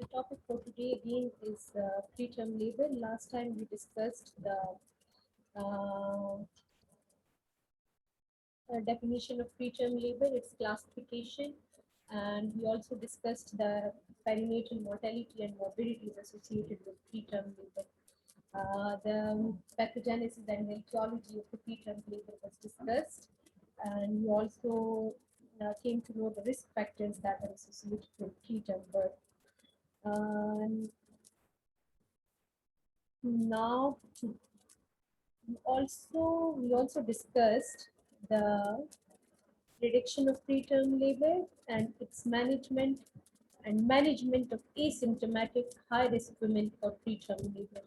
The topic for today again is preterm labor. Last time we discussed the uh, definition of preterm labor, its classification, and we also discussed the perinatal mortality and morbidities associated with preterm labor. The pathogenesis and the etiology of the preterm labor was discussed, and we also came to know the risk factors that are associated with preterm birth. Now, we also discussed the prediction of preterm labor and its management of asymptomatic high risk women for preterm labor.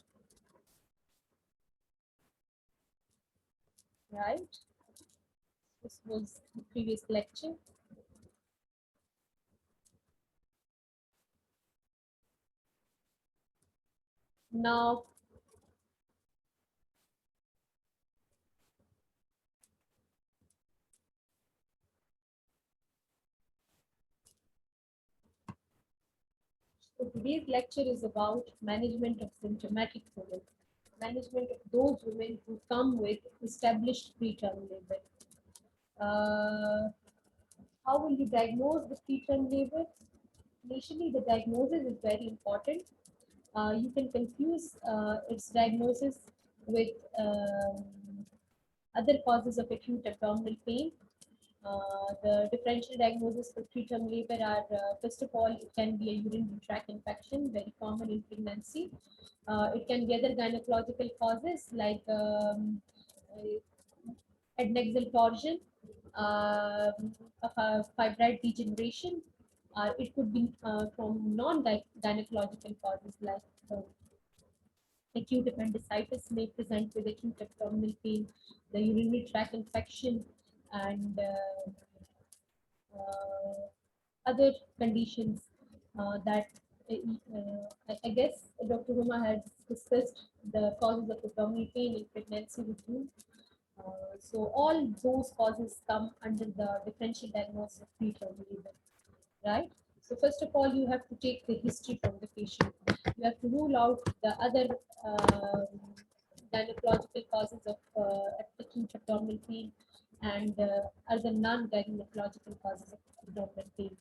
Right? This was the previous lecture. Now, so today's lecture is about management of symptomatic women, management of those women who come with established preterm labor. How will you diagnose the preterm labor? Initially, the diagnosis is very important. You can confuse its diagnosis with other causes of acute abdominal pain. The differential diagnosis for preterm labor are, first of all, it can be a urinary tract infection, very common in pregnancy. It can be other gynecological causes like adnexal torsion, fibroid degeneration. It could be from non-gynecological causes like acute appendicitis may present with acute abdominal pain, the urinary tract infection, and other conditions that I guess Dr. Ruma has discussed the causes of abdominal pain in pregnancy with you. So all those causes come under the differential diagnosis of preterm labor, right? So first of all, you have to take the history from the patient. You have to rule out the other gynecological causes of acute abdominal pain and other non-gynecological causes of abdominal pain,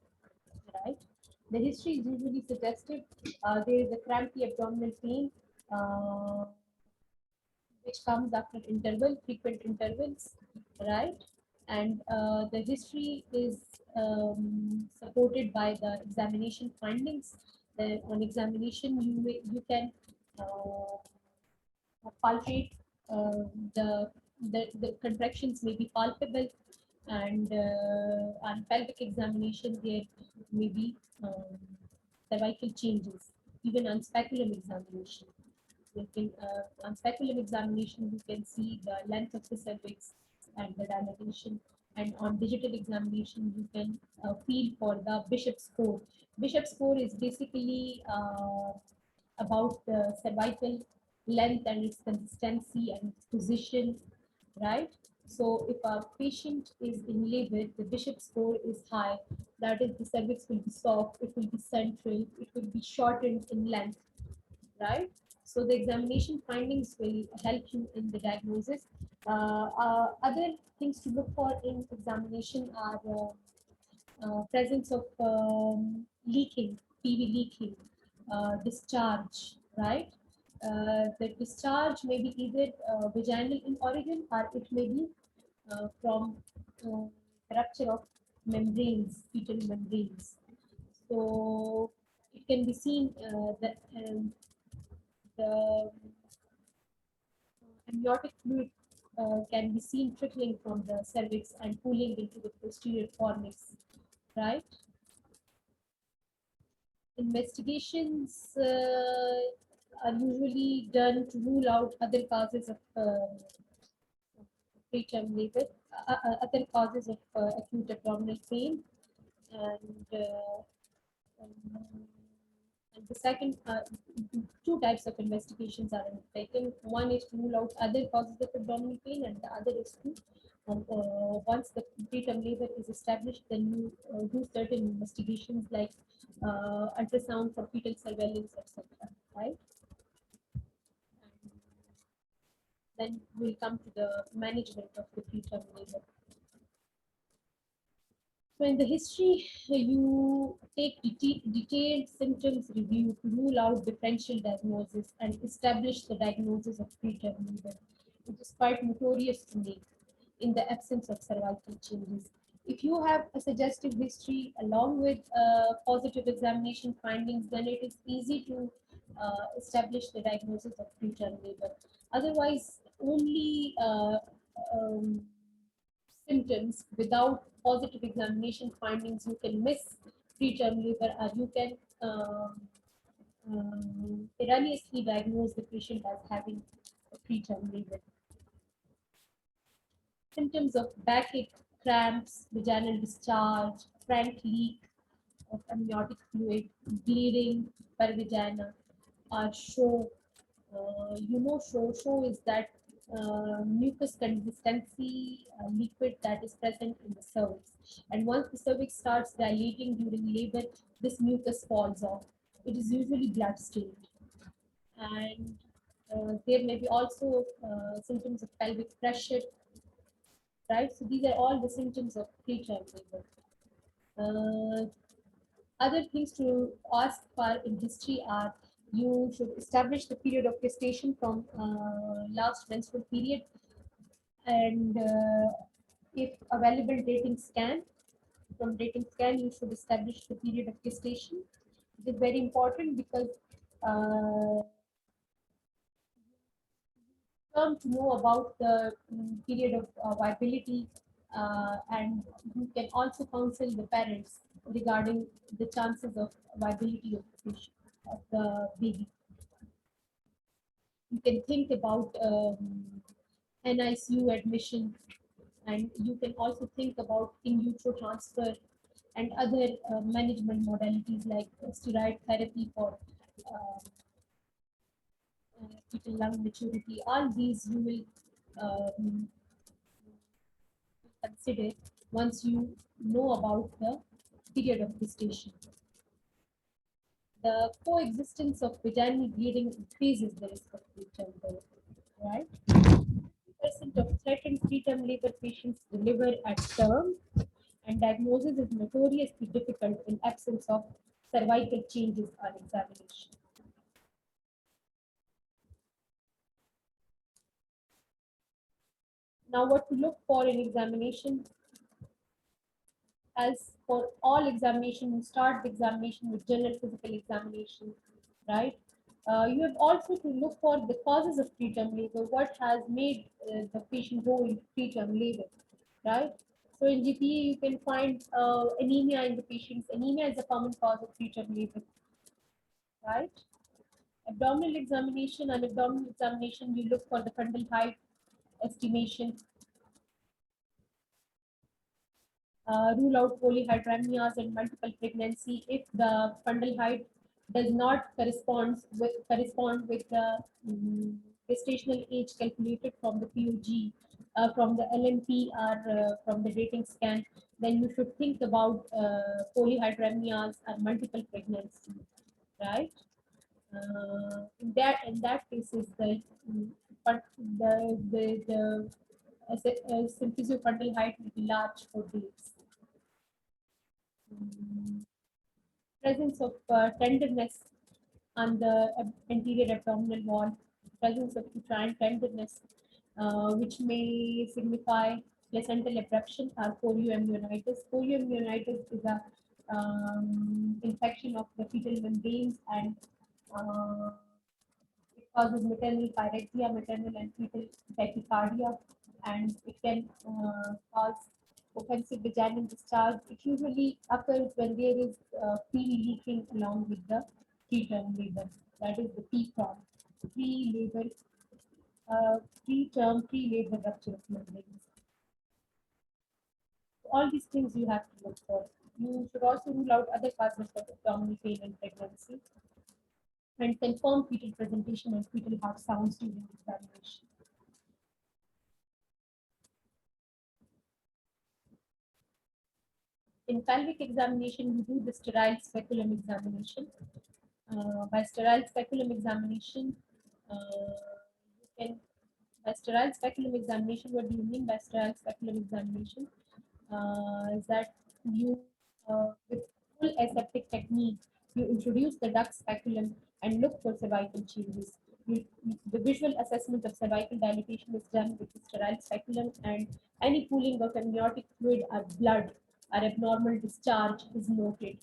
right? The history is usually suggested. There is a crampy abdominal pain, which comes after frequent intervals, right? And the history is supported by the examination findings. On examination, you can palpate uh, the, the contractions may be palpable, and on pelvic examination there may be cervical changes, even on speculum examination. You can, on speculum examination, you can see the length of the cervix and the dilatation. And on digital examination, you can feel for the Bishop score. Bishop score is basically about the cervical length and its consistency and its position, right? So if a patient is in labor, the Bishop score is high. That is, the cervix will be soft, it will be central, it will be shortened in length, right? So the examination findings will help you in the diagnosis. Other things to look for in examination are presence of leaking, PV leaking, discharge, right? The discharge may be either vaginal in origin or it may be from uh, rupture of membranes, fetal membranes. So it can be seen that the amniotic fluid can be seen trickling from the cervix and pooling into the posterior fornix, right? Investigations are usually done to rule out other causes of preterm labor, other causes of acute abdominal pain, and um, and the second, two types of investigations are undertaken. One is to rule out other causes of abdominal pain, and the other is to, once the preterm labor is established, then you do certain investigations like ultrasound for fetal surveillance, etc. Right? And then we'll come to the management of the preterm labor. So in the history, you take detailed symptoms review to rule out differential diagnosis and establish the diagnosis of preterm labor, which is quite notorious to me in the absence of cervical changes. If you have a suggestive history along with positive examination findings, then it is easy to establish the diagnosis of preterm labor. Otherwise, only um, symptoms without positive examination findings, you can miss preterm labor, or you can erroneously diagnose the patient as having a preterm labor. Symptoms of backache, cramps, vaginal discharge, frank leak of amniotic fluid, bleeding per vagina, or show. Show is that mucus consistency liquid that is present in the cervix. And once the cervix starts dilating during labor, this mucus falls off. It is usually blood stained. And there may be also symptoms of pelvic pressure, right? So these are all the symptoms of preterm labor. Other things to ask for in history are you should establish the period of gestation from last menstrual period, and if available dating scan, from dating scan you should establish the period of gestation. It is very important because come to know about the period of viability, and you can also counsel the parents regarding the chances of viability of the patient, of the baby. You can think about NICU admission, and you can also think about in utero transfer and other management modalities like steroid therapy for uh, fetal lung maturity. All these you will consider once you know about the period of gestation. The coexistence of vaginal bleeding increases the risk of preterm birth, right? Percent of threatened preterm labor patients deliver at term, and diagnosis is notoriously difficult in absence of cervical changes on examination. Now, what to look for in examination? As for all examination, you start the examination with general physical examination, right? You have also to look for the causes of preterm labor, what has made the patient go into preterm labor, right? So in GPE, you can find anemia in the patients. Anemia is a common cause of preterm labor, right? Abdominal examination, and abdominal examination, you look for the fundal height estimation, rule out polyhydramnias and multiple pregnancy if the fundal height does not correspond with the gestational age calculated from the POG, from the LNP, or from the dating scan. Then you should think about polyhydramnias or multiple pregnancy, right? In that case is the but the symphysis fundal height will be large for days. Presence of tenderness on the anterior abdominal wall, presence of uterine tenderness, which may signify placental abruption or chorioamnionitis. Chorioamnionitis is a infection of the fetal membranes, and it causes maternal pyrexia, maternal and fetal tachycardia, and it can cause offensive vaginal discharge. It usually occurs when there is free leaking along with the preterm labor. That is the PCROM, pre-labor, preterm pre-labor rupture of membranes. All these things you have to look for. You should also rule out other causes of abdominal pain and pregnancy, and confirm fetal presentation and fetal heart sounds during examination. In pelvic examination, we do the sterile speculum examination. By sterile speculum examination, you can by sterile speculum examination, what do you mean by sterile speculum examination? Is that you, with full aseptic technique, you introduce the duct speculum and look for cervical changes. The visual assessment of cervical dilatation is done with the sterile speculum, and any pooling of amniotic fluid or blood or abnormal discharge is noted,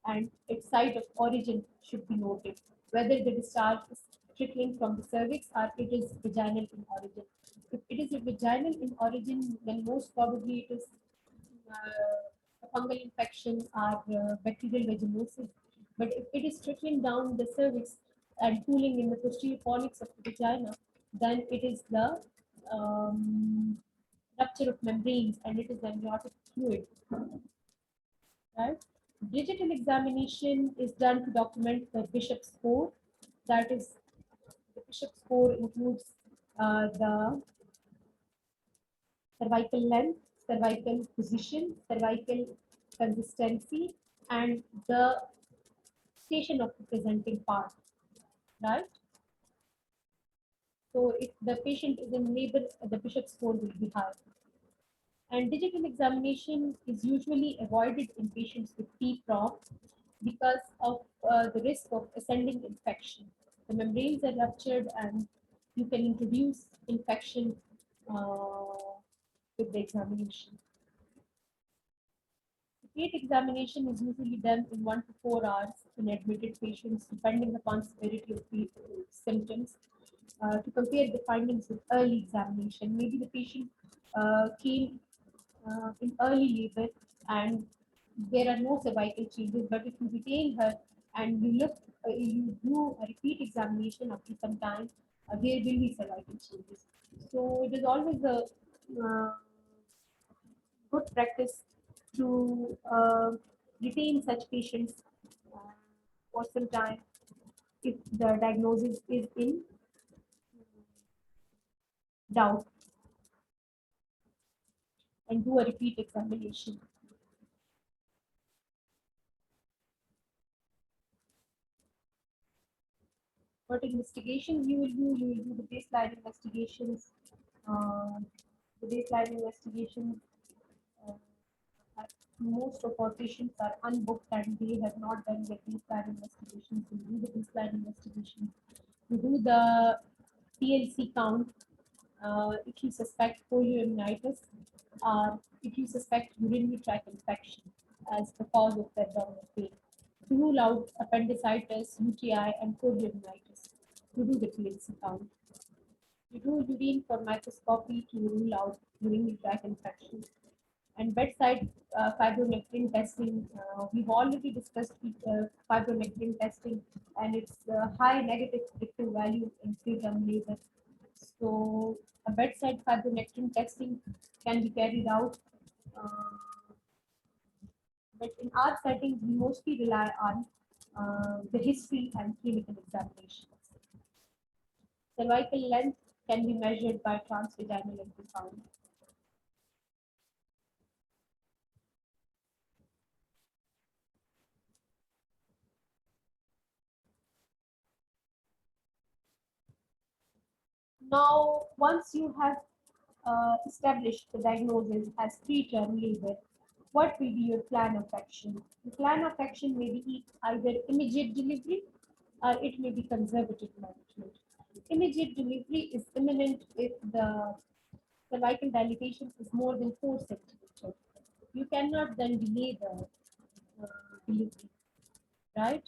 and its site of origin should be noted, whether the discharge is trickling from the cervix or it is vaginal in origin. If it is a vaginal in origin, then most probably it is a fungal infection or bacterial vaginosis. But if it is trickling down the cervix and pooling in the posterior fornix of the vagina, then it is the rupture of membranes and it is the amniotic fluid. Right? Digital examination is done to document the Bishop score. That is, the Bishop score includes the cervical length, cervical position, cervical consistency, and the station of the presenting part. Right? So if the patient is in labor, the Bishop score will be high. And digital examination is usually avoided in patients with T-PROM because of the risk of ascending infection. The membranes are ruptured and you can introduce infection with the examination. The gait examination is usually done in 1 to 4 hours in admitted patients, depending upon severity of the symptoms. To compare the findings with early examination, maybe the patient came in early labor and there are no cervical changes, but if you retain her and you look, you do a repeat examination after some time, there will be cervical changes. So it is always a good practice to retain such patients for some time if the diagnosis is in doubt, and do a repeat examination. What investigations you will do? You will do the baseline investigations. Uh, the baseline investigations. Uh, Most of our patients are unbooked and they have not done the baseline investigations. We do the baseline investigations. We do the TLC count if you suspect polioamnitis or if you suspect urinary tract infection as the cause of the abdominal pain. To rule out appendicitis, UTI, and polioamnitis, we do the TLC count. We do urine for microscopy to rule out urinary tract infection. And bedside fibronectin testing, we've already discussed fibronectin testing and its high negative predictive value in preterm labor. So a bedside fibronectin testing can be carried out, uh, but in our settings, we mostly rely on the history and clinical examinations. Cervical length can be measured by transvaginal ultrasound. Now, once you have established the diagnosis as preterm labor, what will be your plan of action? The plan of action may be either immediate delivery or it may be conservative management. Immediate delivery is imminent if the cervical dilatation is more than 4 centimeters. You cannot then delay the delivery, right?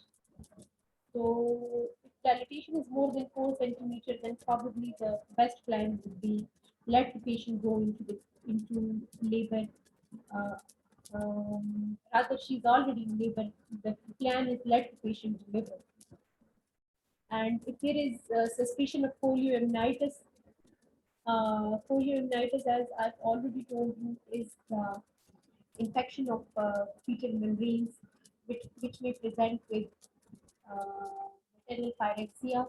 So if dilatation is more than 4 centimeters, then probably the best plan would be let the patient go into labor. Uh, Rather, she's already in labor. The plan is let the patient deliver. And if there is suspicion of polioamnitis, as I've already told you, is the infection of fetal membranes, which may present with maternal pyrexia,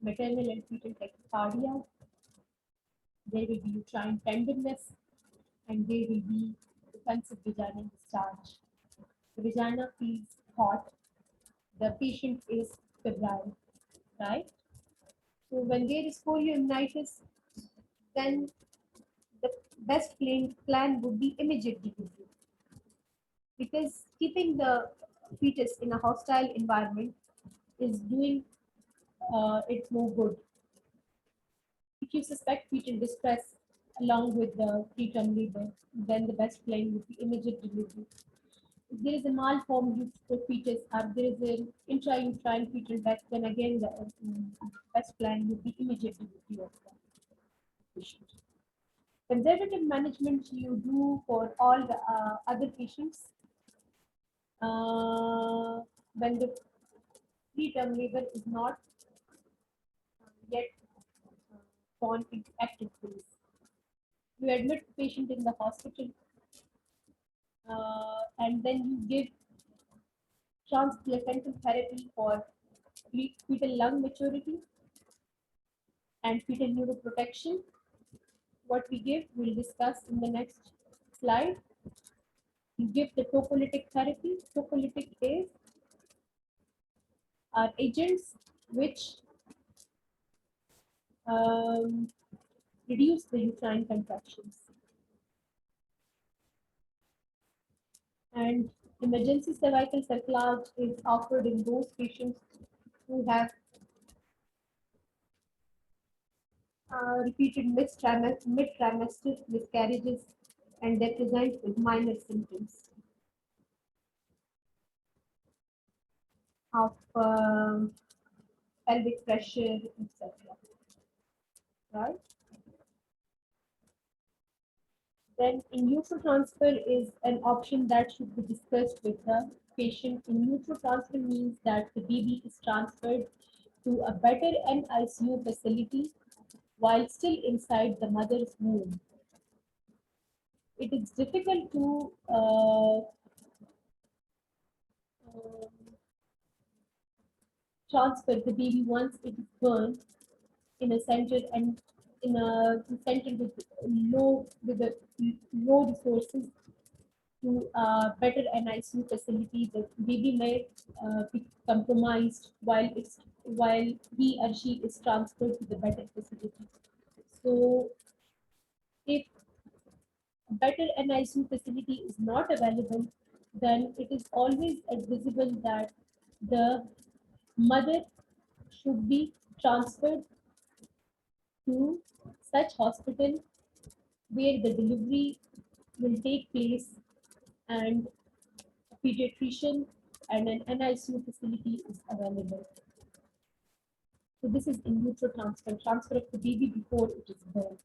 maternal and fetal tachycardia. There will be uterine tenderness, and there will be offensive vaginal discharge. The vagina feels hot. The patient is febrile, right? So when there is chorioamnitis, then the best plan would be immediate delivery, because keeping the fetus in a hostile environment is doing it no good. If you suspect fetal distress along with the preterm labor, then the best plan would be immediate delivery. If there is a malformed fetus or there is an intrauterine fetal death, then again the best plan would be immediate delivery of the patient. Conservative management you do for all the other patients when the preterm labor is not yet gone into active phase. You admit the patient in the hospital and then you give transplacental therapy for fetal lung maturity and fetal neuroprotection. What we give, we'll discuss in the next slide. You give the tocolytic therapy. Tocolytic is are agents which um, reduce the uterine contractions. And emergency cervical cerclage is offered in those patients who have repeated mid-trimester miscarriages and they present with minor symptoms of pelvic pressure, etc. Right? Then in utero transfer is an option that should be discussed with the patient. In utero transfer means that the baby is transferred to a better NICU facility while still inside the mother's womb. It is difficult to transfer the baby once it is born in a center and in a center with a low resources to a better NICU facility. The baby may be compromised while he or she is transferred to the better facility. So if better NICU facility is not available, then it is always advisable that the mother should be transferred to such hospital where the delivery will take place and a pediatrician and an NICU facility is available. So this is in utero transfer of the baby before it is born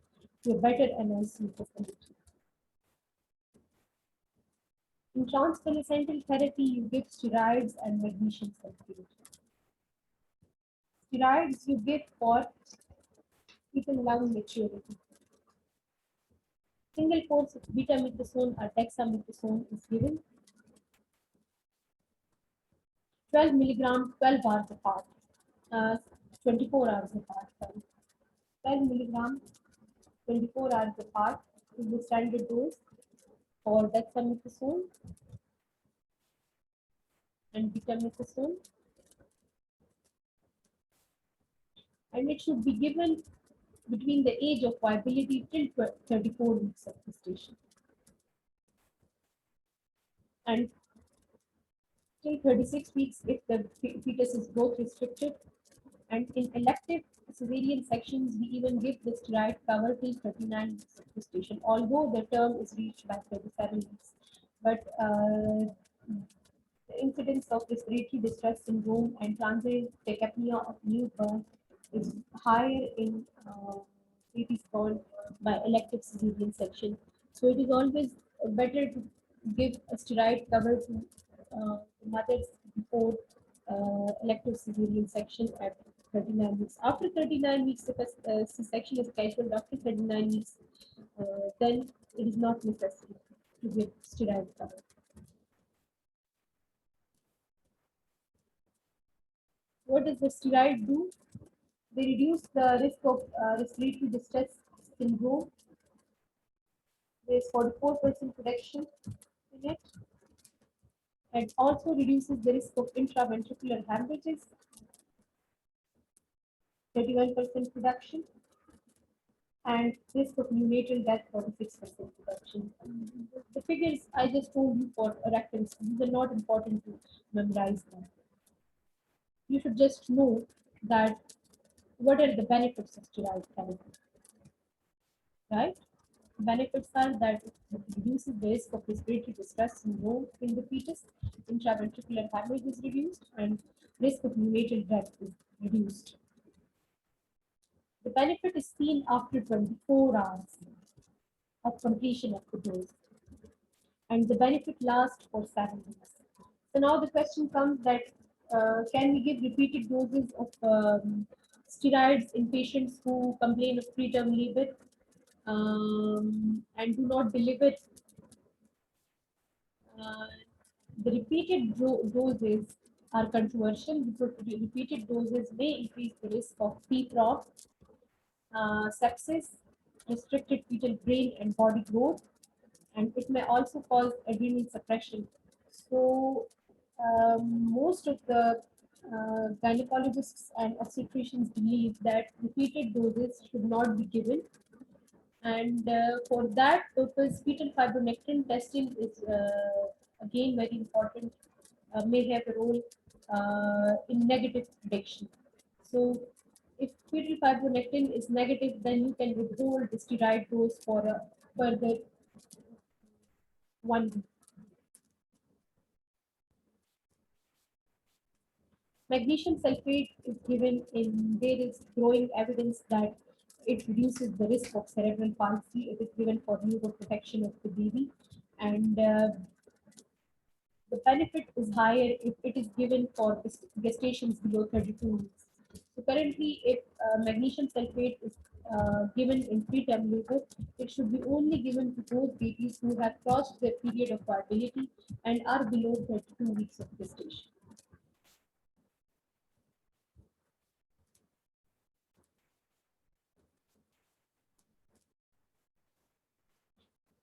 to a better NICU facility. In transplacental therapy, you give steroids and magnesium sulfate. Steroids you give for fetal lung maturity. Single course of betamethasone or dexamethasone is given. 12 milligram, 12 hours apart, 24 hours apart. Sorry. 12 milligram, 24 hours apart is the standard dose for dexamethasone and betamethasone. And it should be given between the age of viability till 34 weeks of gestation. And till 36 weeks if the fetus is growth restricted. And in elective cesarean sections, we even give the steroid cover till 39 weeks of gestation, although the term is reached by 37 weeks. But the incidence of respiratory distress syndrome and transient tachypnea of newborn is higher in babies born by elective cesarean section. So it is always better to give a steroid cover to mothers before elective cesarean section at 39 weeks. After 39 weeks, if a C-section is scheduled after 39 weeks, then it is not necessary to give steroid cover. What does the steroid do? They reduce the risk of respiratory distress syndrome. There's 44% reduction in it, and also reduces the risk of intraventricular hemorrhages, 31% reduction, and risk of neonatal death, 46% reduction. The figures I just told you for reference, these are not important to memorize them. You should just know that what are the benefits of steroid therapy, right? Benefits are that it reduces the risk of respiratory distress syndrome in the fetus, intraventricular hemorrhage is reduced, and risk of neonatal death is reduced. The benefit is seen after 24 hours of completion of the dose, and the benefit lasts for 7 weeks. So now the question comes that can we give repeated doses of steroids in patients who complain of preterm labor and do not deliver? Uh, the repeated doses are controversial because repeated doses may increase the risk of PPROC, sepsis, restricted fetal brain and body growth, and it may also cause adrenal suppression. So, most of the gynecologists and obstetricians believe that repeated doses should not be given, and for that purpose, fetal fibronectin testing is again very important, may have a role in negative prediction. So, if fetal fibronectin is negative, then you can withhold the steroid dose for a further 1 week. Magnesium sulfate is given in, there is growing evidence that it reduces the risk of cerebral palsy. It is given for neuroprotection of the baby, and the benefit is higher if it is given for gestations below 32 weeks. So currently, if magnesium sulfate is given in preterm labor, it should be only given to those babies who have crossed their period of viability and are below 32 weeks of gestation.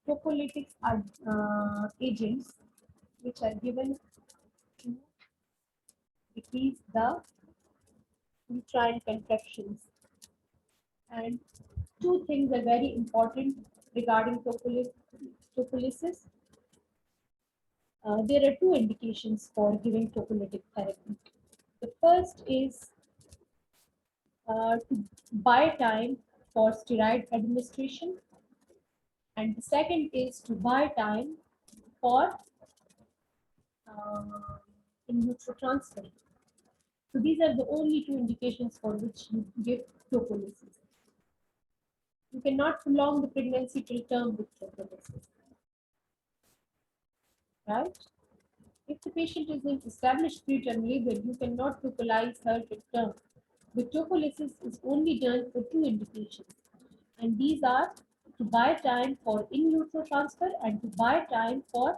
Tocolytics are agents which are given to decrease the uterine contractions. And two things are very important regarding tocolysis. There are two indications for giving tocolytic therapy. The first is to buy time for steroid administration, and the second is to buy time for in vitro transfer. So these are the only two indications for which you give tocolysis. You cannot prolong the pregnancy till term with tocolysis, right? If the patient is in established preterm labor, you cannot tocolyze her till term. The tocolysis is only done for two indications, and these are to buy time for in utero transfer and to buy time for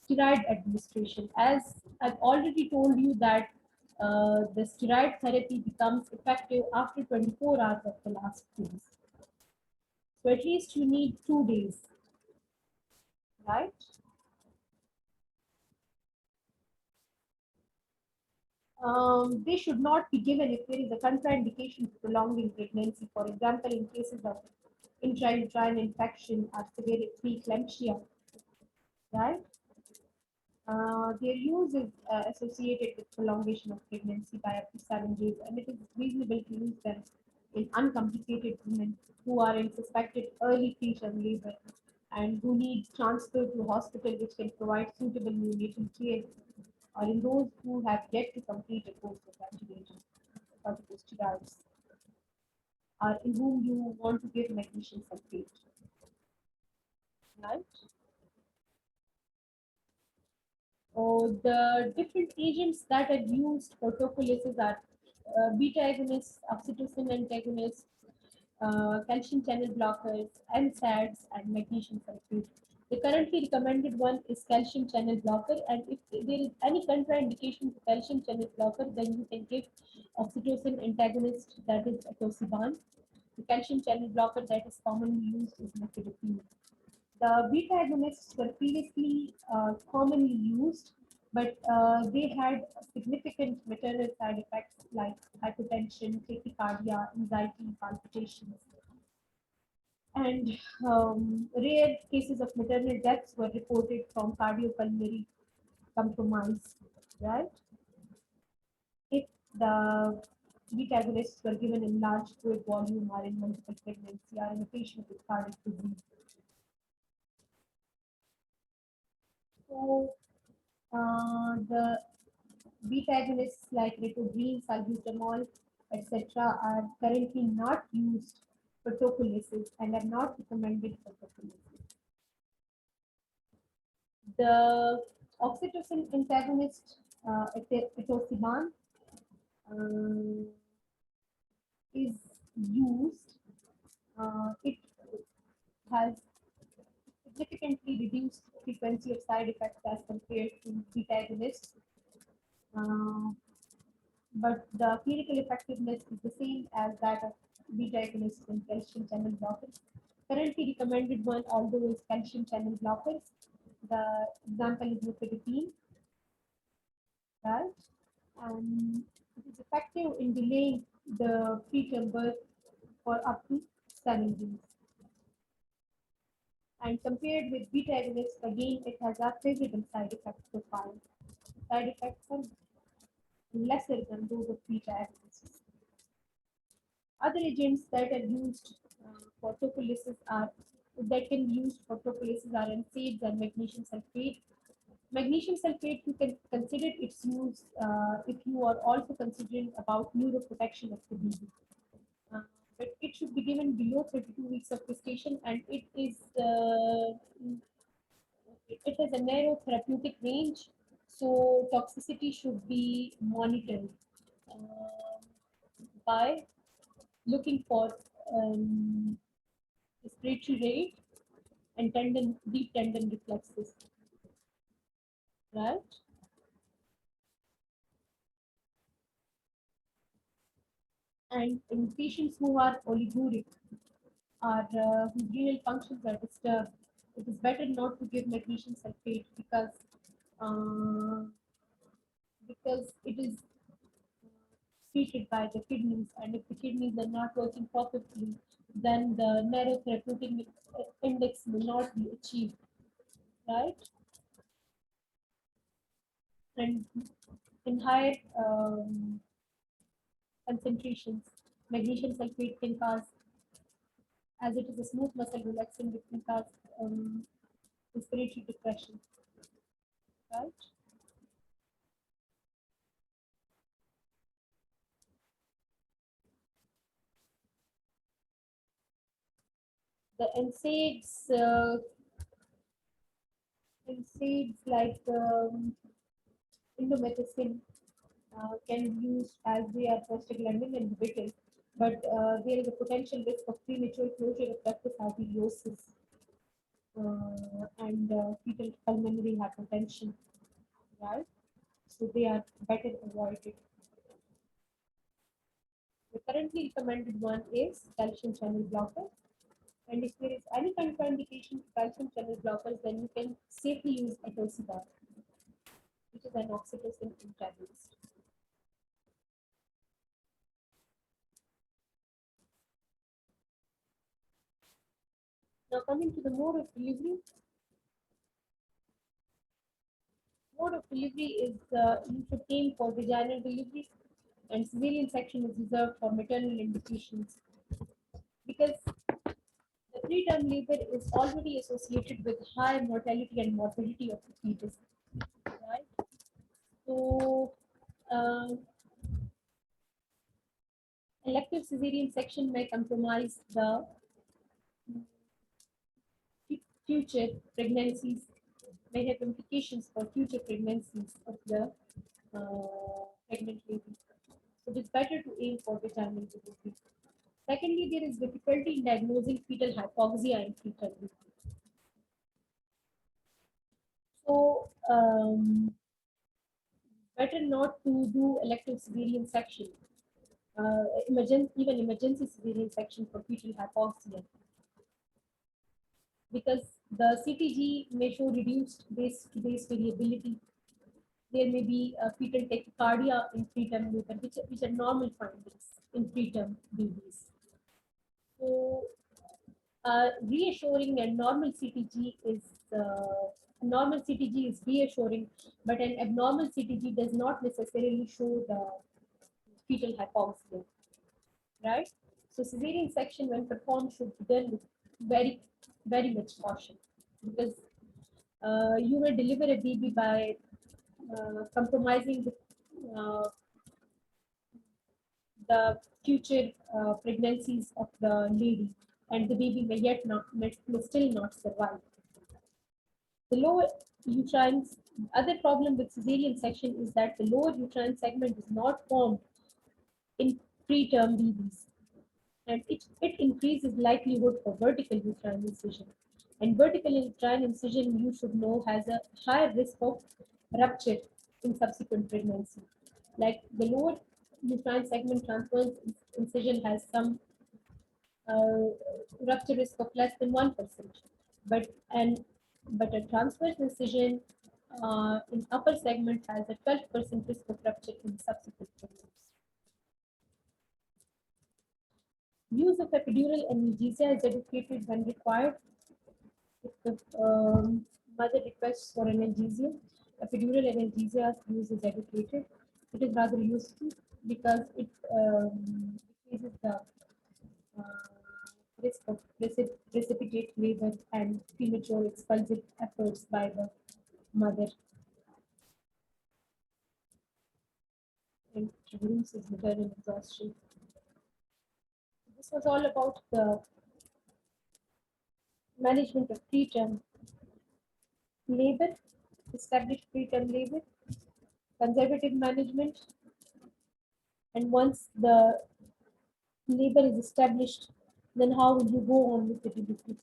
steroid administration. As I've already told you that the steroid therapy becomes effective after 24 hours of the last dose. So at least you need 2 days, right? They should not be given if there is a contraindication to prolonging pregnancy. For example, in cases of intrauterine infection or severe preeclampsia, right? Their use is associated with prolongation of pregnancy by up to 7 days, and it is reasonable to use them in uncomplicated women who are in suspected early preterm labor and who need transfer to hospital which can provide suitable neonatal care, or in those who have yet to complete a course of antibayotic corticosteroids, or in whom you want to give magnesium sulfate, right? The different agents that are used for tocolysis are beta agonists, oxytocin antagonists, calcium channel blockers, NSAIDs, and magnesium sulfate. The currently recommended one is calcium channel blocker, and if there is any contraindication to calcium channel blocker, then you can give oxytocin antagonist, that is atosiban. The calcium channel blocker that is commonly used is nifedipine. The beta agonists were previously commonly used, but they had significant maternal side effects like hypertension, tachycardia, anxiety, palpitations. And rare cases of maternal deaths were reported from cardiopulmonary compromise, right? If the beta agonists were given in large fluid volume or in multiple pregnancy or in a patient with cardiac disease. So the beta agonists like retogreen, salbutamol, etc. are currently not used for tocolysis and are not recommended for tocolysis. The oxytocin antagonist, etosiban, uh, is used. It has significantly reduced frequency of side effects as compared to beta agonists. Uh, but the clinical effectiveness is the same as that of beta agonists and calcium channel blockers. Currently recommended one, although is calcium channel blockers. The example is nifedipine, right? And it is effective in delaying the preterm birth for up to 7 days. And compared with beta agonists, again, it has a favorable side effect profile. Side effects are lesser than those of beta agonists. Other agents that are used for tocolysis are that can be used for tocolysis are NSAIDs and magnesium sulfate. Magnesium sulfate, you can consider its use if you are also considering about neuroprotection of the baby. Uh, but it should be given below 32 weeks of gestation, and it has a narrow therapeutic range, so toxicity should be monitored by looking for respiratory rate and deep tendon reflexes, right? And in patients who are oliguric or whose renal functions are disturbed, it is better not to give magnesium sulfate uh, because it is secreted by the kidneys, and if the kidneys are not working perfectly, then the narrow therapeutic index will not be achieved, right? And in higher concentrations, magnesium sulfate can cause, as it is a smooth muscle relaxant, it can cause respiratory depression, right? The NSAIDs like indomethacin can be used as they are prostaglandin inhibitors, but there is a potential risk of premature closure of ductus arteriosus and fetal pulmonary hypertension, right? So they are better avoided. The currently recommended one is calcium channel blocker. And if there is any contraindication to calcium channel blockers, then you can safely use atosiban, which is an oxytocin antagonist. Now coming to the mode of delivery. Mode of delivery is you should aim for vaginal delivery, and cesarean section is reserved for maternal indications because the preterm labor is already associated with high mortality and morbidity of the fetus, right? So, elective cesarean section may compromise the future pregnancies, may have implications for future pregnancies of the pregnant lady. So, it is better to aim for vaginal delivery. Secondly, there is difficulty in diagnosing fetal hypoxia in fetal labor. So, better not to do elective cesarean section even emergency cesarean section for fetal hypoxia, because the CTG may show reduced base variability. There may be fetal tachycardia in preterm labor, which are normal findings in preterm babies. So, reassuring and normal CTG is reassuring, but an abnormal CTG does not necessarily show the fetal hypoxia, right? So cesarean section when performed should be done with very, very much caution, because you may deliver a baby by compromising the future pregnancies of the lady, and the baby may still not survive. The lower uterine, other problem with cesarean section is that the lower uterine segment is not formed in preterm babies, and it increases likelihood for vertical uterine incision. And vertical uterine incision, you should know, has a higher risk of rupture in subsequent pregnancy. Like the lower uterine segment transverse incision has some uh, rupture risk of less than 1%, but and but a transverse incision in upper segment has a 12% risk of rupture in subsequent pregnancy. Use of epidural analgesia is educated when required. If the mother requests for analgesia, epidural analgesia use is educated. It is rather useful because it decreases the uh, risk of precipitate labor and premature expulsive efforts by the mother, and reduces maternal exhaustion. This was all about the management of preterm labor, established preterm labor, conservative management, and once the labor is established, then how will you go on with the delivery?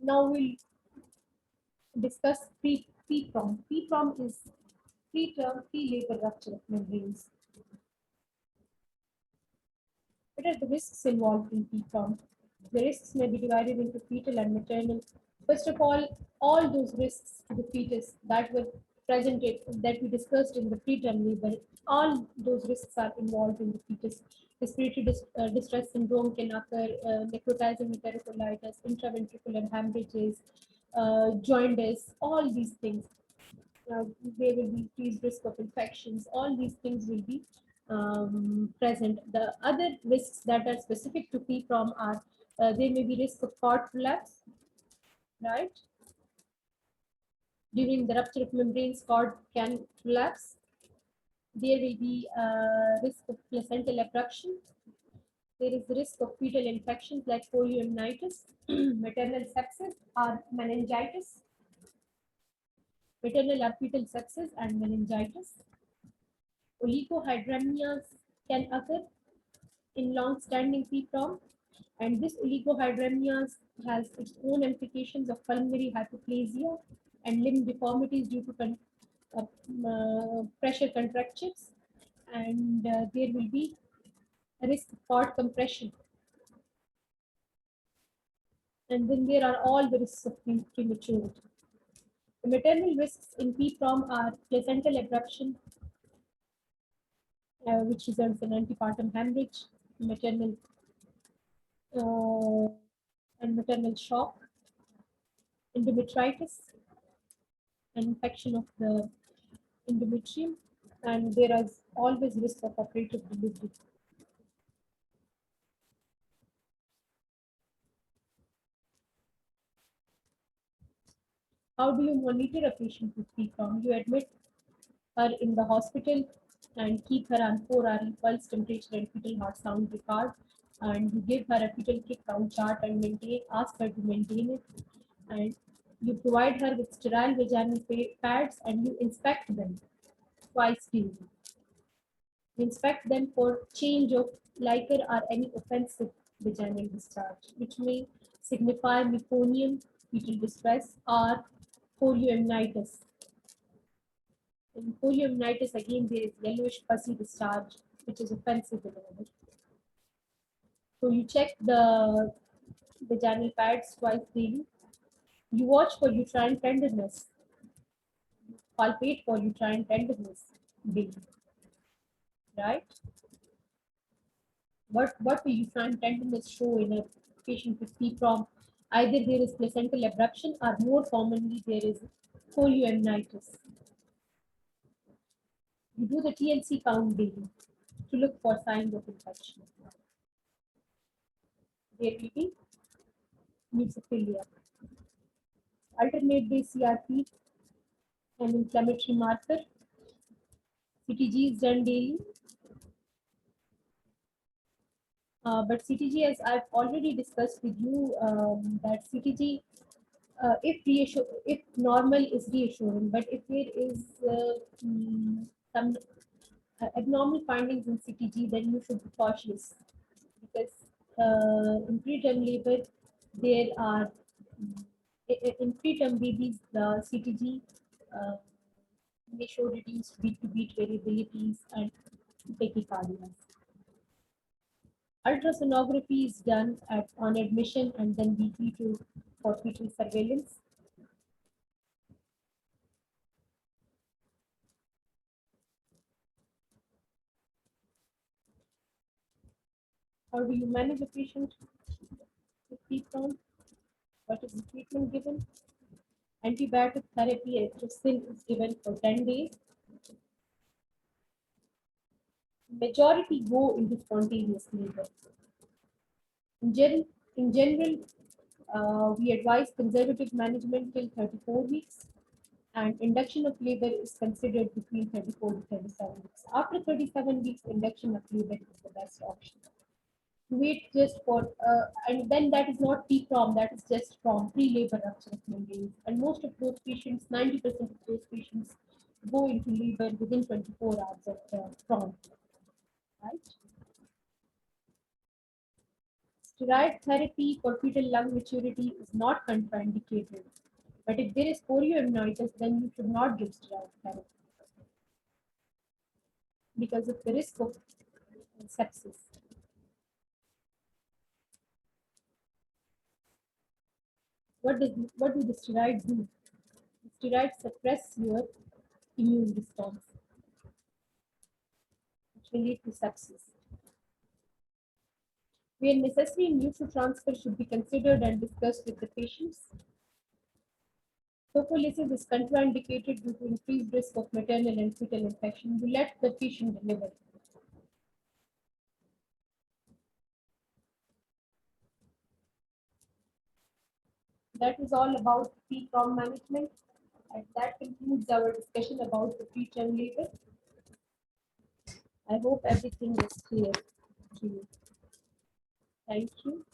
Now we'll discuss PPROM. PPROM is preterm pre-labor rupture of membranes. What are the risks involved in PPROM? The risks may be divided into fetal and maternal. First of all those risks to the fetus that were presented, that we discussed in the preterm labor, all those risks are involved in the fetus. Respiratory distress syndrome can occur, necrotizing enterocolitis, intraventricular hemorrhages, jaundice, all these things. There will be increased risk of infections. All these things will be present. The other risks that are specific to PPROM are there may be risk of cord prolapse, right? During the rupture of membranes, cord can collapse. There will be risk of placental abruption. There is the risk of fetal infections like poliomyelitis, maternal sepsis or meningitis, maternal or fetal sepsis and meningitis. Oligohydramnias can occur in long-standing PPROM, and this oligohydramnias has its own implications of pulmonary hypoplasia and limb deformities due to pressure contractures, and there will be a risk of cord compression. And then there are all the risks of prematurity. The maternal risks in PPROM are placental abruption, which results in antepartum hemorrhage, maternal uh, and maternal shock, endometritis, and infection of the endometrium, and there is always risk of operative delivery. How do you monitor a patient with PPROM? You admit her in the hospital and keep her on 4-hourly pulse, temperature, and fetal heart sound record. And you give her a fetal kick count chart and ask her to maintain it. And you provide her with sterile vaginal pads and you inspect them twice daily. You inspect them for change of liquor or any offensive vaginal discharge, which may signify meconium, fetal distress, or chorioamnitis. In poliomyelitis, again, there is yellowish pussy discharge, which is offensive behavior. So you check the vaginal pads twice daily. You watch for uterine tenderness, palpate for uterine tenderness daily, right? What will uterine tenderness show in a patient with PPROM? Either there is placental abruption or more commonly there is chorioamnitis. You do the TLC count daily to look for signs of infection. There will be neutrophilia. Alternate day CRP, an inflammatory marker. CTG is done daily. But CTG, as I've already discussed with you, that CTG, if normal is reassuring, but if there is some abnormal findings in CTG, then you should be cautious because in preterm labor there are in preterm babies the CTG uh, may show reduced beat-to-beat variabilities and tachycardia. Ultrasonography is done on admission and then weekly for fetal surveillance. How do you manage a patient with PPROM? What is the treatment given? Antibiotic therapy, erythrocin, is given for 10 days. Majority go into spontaneous labor. In general, we advise conservative management till 34 weeks, and induction of labor is considered between 34 to 37 weeks. After 37 weeks, induction of labor is the best option. Wait just for, and then that is not PPROM, that is just from pre-labor rupture of membranes. And most of those patients, 90% of those patients, go into labor within 24 hours of PROM, right? Steroid therapy for fetal lung maturity is not contraindicated. But if there is chorioamnitis, then you should not give steroid therapy because of the risk of sepsis. What do the steroids do? The steroids suppress your immune response, which will lead to sepsis. Where necessary, nutrotransfer should be considered and discussed with the patients. Prophylaxis is contraindicated due to increased risk of maternal and fetal infection. You let the patient deliver. That is all about PPROM management. And that concludes our discussion about the preterm labor. I hope everything is clear to you. Thank you.